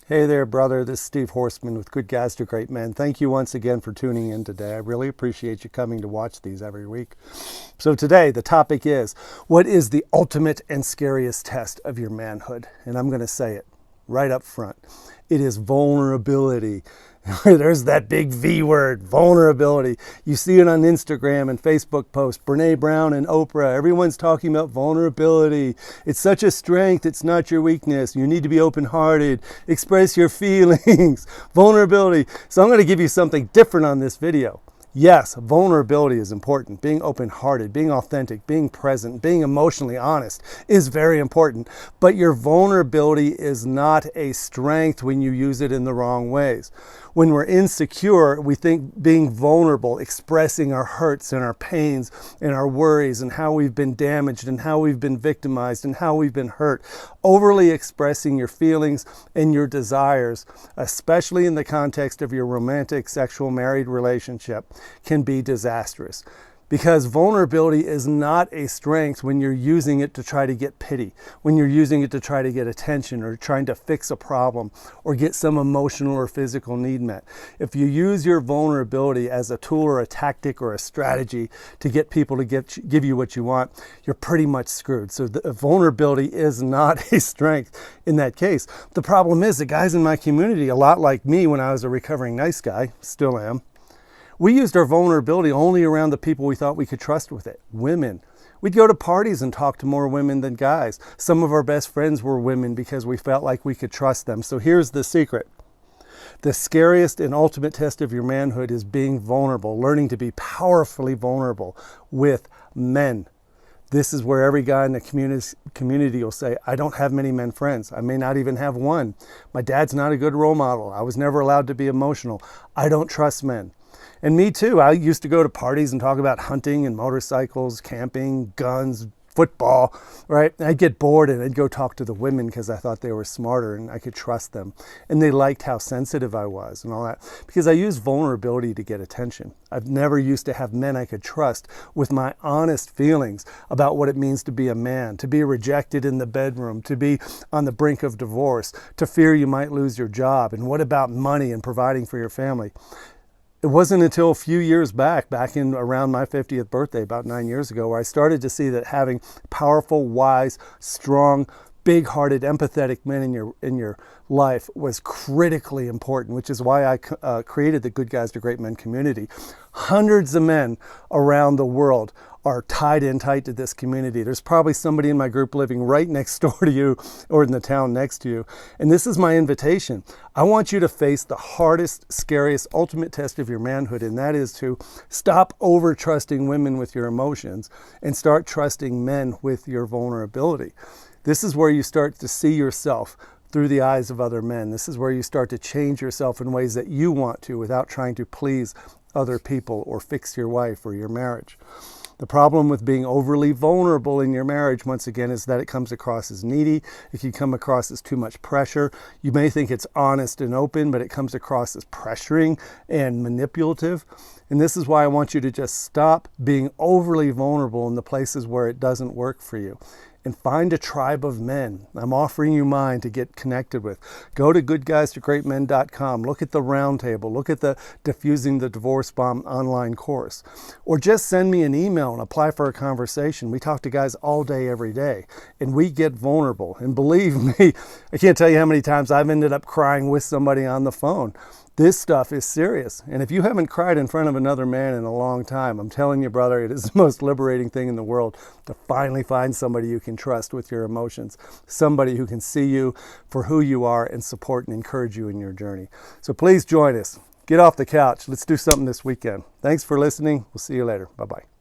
Hey there, brother. This is Steve Horseman with Good Guys to Great Men. Thank you once again for tuning in today. I really appreciate you coming to watch these every week. So today, the topic is, what is the ultimate and scariest test of your manhood? And I'm going to say it right up front. It is vulnerability. There's that big V word, vulnerability. You see it on Instagram and Facebook posts. Brene Brown and Oprah, everyone's talking about vulnerability. It's such a strength, it's not your weakness. You need to be open-hearted, express your feelings, vulnerability. So I'm going to give you something different on this video. Yes, vulnerability is important. Being open-hearted, being authentic, being present, being emotionally honest is very important. But your vulnerability is not a strength when you use it in the wrong ways. When we're insecure, we think being vulnerable, expressing our hurts and our pains and our worries and how we've been damaged and how we've been victimized and how we've been hurt. Overly expressing your feelings and your desires, especially in the context of your romantic, sexual, married relationship, can be disastrous. Because vulnerability is not a strength when you're using it to try to get pity, when you're using it to try to get attention or trying to fix a problem or get some emotional or physical need met. If you use your vulnerability as a tool or a tactic or a strategy to get people to give you what you want, you're pretty much screwed. So the vulnerability is not a strength in that case. The problem is the guys in my community, a lot like me when I was a recovering nice guy, still am, we used our vulnerability only around the people we thought we could trust with it, women. We'd go to parties and talk to more women than guys. Some of our best friends were women because we felt like we could trust them. So here's the secret. The scariest and ultimate test of your manhood is being vulnerable, learning to be powerfully vulnerable with men. This is where every guy in the community will say, I don't have many men friends. I may not even have one. My dad's not a good role model. I was never allowed to be emotional. I don't trust men. And me too. I used to go to parties and talk about hunting and motorcycles, camping, guns, football, right? I'd get bored and I'd go talk to the women because I thought they were smarter and I could trust them. And they liked how sensitive I was and all that because I used vulnerability to get attention. I've never used to have men I could trust with my honest feelings about what it means to be a man, to be rejected in the bedroom, to be on the brink of divorce, to fear you might lose your job. And what about money and providing for your family? It wasn't until a few years back in around my 50th birthday, about 9 years ago, where I started to see that having powerful, wise, strong, big-hearted, empathetic men in your life was critically important, which is why I created the Good Guys to Great Men community. Hundreds of men around the world are tied in tight to this community. There's probably somebody in my group living right next door to you or in the town next to you. And this is my invitation. I want you to face the hardest, scariest, ultimate test of your manhood, and that is to stop over-trusting women with your emotions and start trusting men with your vulnerability. This is where you start to see yourself through the eyes of other men. This is where you start to change yourself in ways that you want to without trying to please other people or fix your wife or your marriage. The problem with being overly vulnerable in your marriage, once again, is that it comes across as needy. It can come across as too much pressure. You may think it's honest and open, but it comes across as pressuring and manipulative. And this is why I want you to just stop being overly vulnerable in the places where it doesn't work for you. And find a tribe of men. I'm offering you mine to get connected with. Go to goodguystogreatmen.com. Look at the roundtable. Look at the Diffusing the Divorce Bomb online course. Or just send me an email and apply for a conversation. We talk to guys all day, every day. And we get vulnerable. And believe me, I can't tell you how many times I've ended up crying with somebody on the phone. This stuff is serious. And if you haven't cried in front of another man in a long time, I'm telling you, brother, it is the most liberating thing in the world to finally find somebody you can trust with your emotions, somebody who can see you for who you are and support and encourage you in your journey. So please join us. Get off the couch. Let's do something this weekend. Thanks for listening. We'll see you later. Bye-bye.